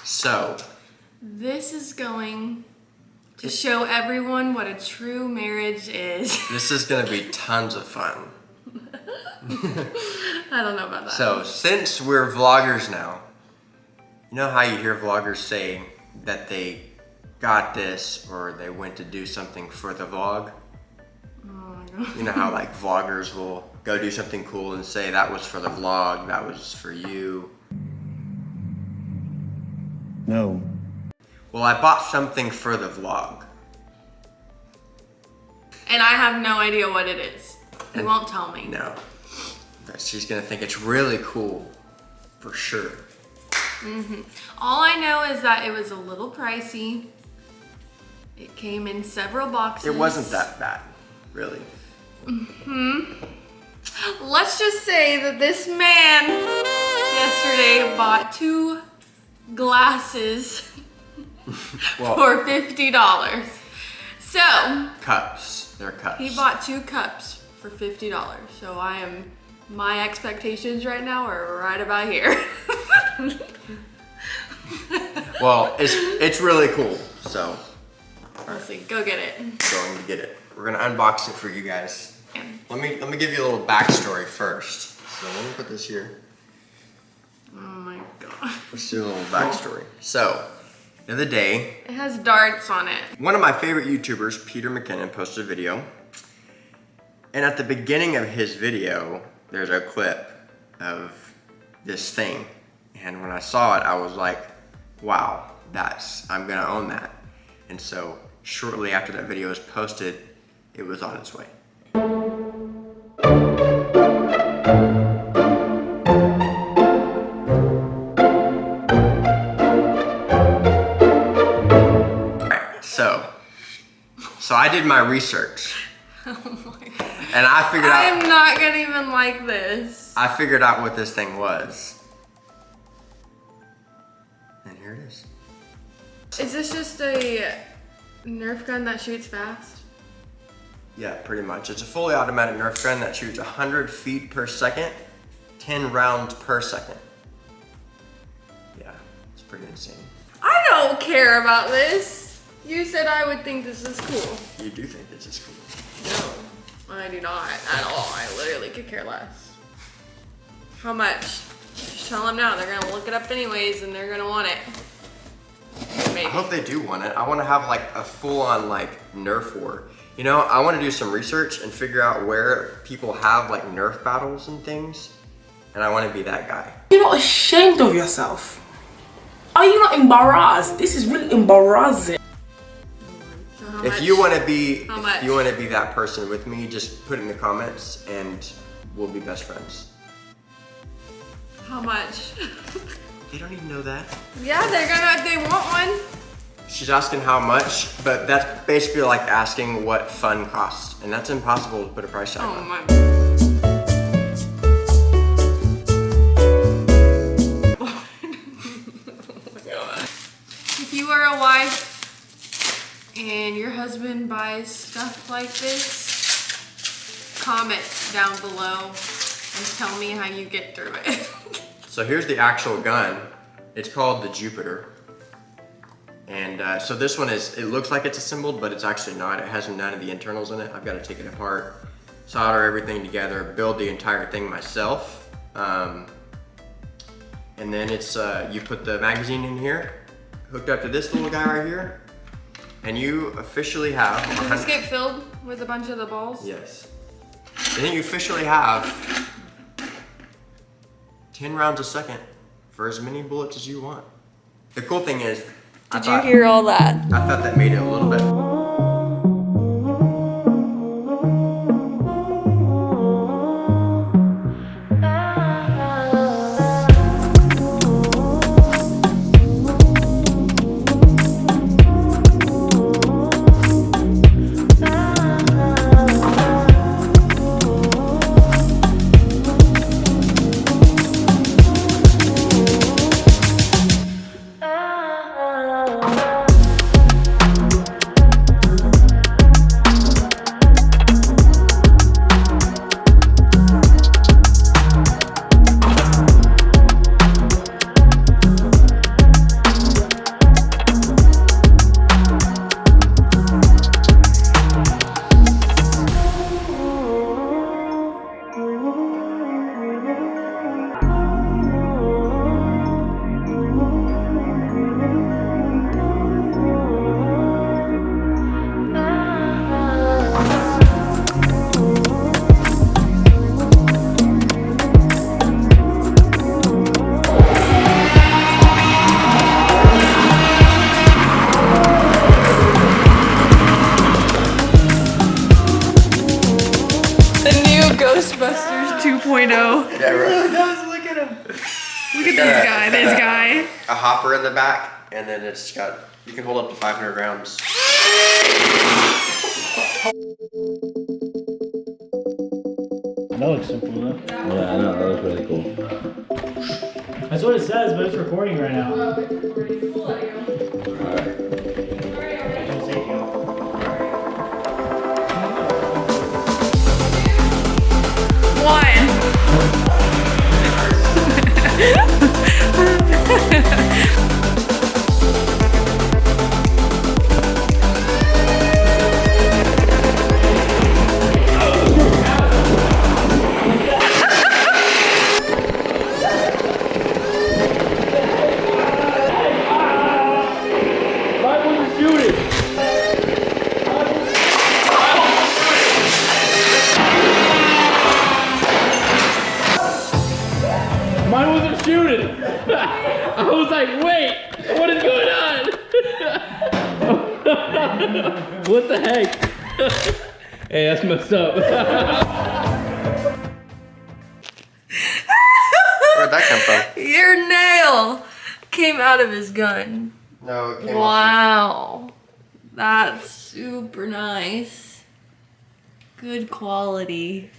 So, this is going to show everyone what a true marriage is. this is gonna be tons of fun. I don't know about that. So, since we're vloggers now, you know how you hear vloggers say that they got this or they went to do something for the vlog? Oh my God. You know how like vloggers will go do something cool and say that was for the vlog, that was for you. No. Well, I bought something for the vlog. And I have no idea what it is. You won't tell me. No. But she's gonna think it's really cool, for sure. All I know is that it was a little pricey. It came in several boxes. It wasn't that bad, really. Let's just say that this man yesterday bought 2 glasses Well, for $50. So, cups. They're cups. he bought 2 cups for $50. So my expectations right now are right about here. Well, it's really cool, so Let's see, go get it. going to get it. We're gonna unbox it for you guys. Let me give you a little backstory first. So let me put this here. Oh my God. Let's do a little backstory. So, the other day, It has darts on it. one of my favorite YouTubers, Peter McKinnon, posted a video. And at the beginning of his video, there's a clip of this thing. And when I saw it, I was like, wow, I'm gonna own that. And so shortly after that video was posted, it was on its way. So I did my research. Oh my God. And I figured I out am not gonna even like this. I figured out what this thing was. And here it is. Is this just a Nerf gun that shoots fast? Yeah, pretty much. It's a fully automatic Nerf gun that shoots 100 feet per second, 10 rounds per second. Yeah, it's pretty insane. I don't care about this. You said I would think this is cool. You do think this is cool? No, I do not at all. I literally could care less. How much? Just tell them now. They're gonna look it up anyways and they're gonna want it. Maybe. I hope they do want it. I want to have like a full-on like Nerf war. You know, I want to do some research and figure out where people have like Nerf battles and things. And I want to be that guy. You're not ashamed of yourself? Are you not embarrassed? This is really embarrassing. So how If much? you want to be, How much? if you want to be that person with me, just put it in the comments and we'll be best friends. How much? They don't even know that. Yeah, they want one. She's asking how much, but that's basically like asking what fun costs, and that's impossible to put a price tag Oh on. my. If you are a wife and your husband buys stuff like this, comment down below and tell me how you get through it. So here's the actual gun. It's called the Jupiter. And so this one it looks like it's assembled, but it's actually not. It has none of the internals in it. I've got to take it apart, solder everything together, build the entire thing myself. And then it's, you put the magazine in here, hooked up to this little guy right here, and you officially have... Does this get filled with a bunch of the balls? Yes. And then you officially have 10 rounds a second for as many bullets as you want. The cool thing is, Did you hear all that? I thought that made it a little bit. This guy. A hopper in the back, and then it's got, you can hold up to 500 rounds. That looks simple enough. Yeah, I know, that looks really cool. That's what it says, but it's recording right now. Oh, it's recording. We'll let you go. Alright. Mine wasn't shooting. I was like, wait, what is going on? What the heck? Hey, that's messed up. Where'd that come from? Your nail came out of his gun. No, it came off. Wow. That's super nice. Good quality.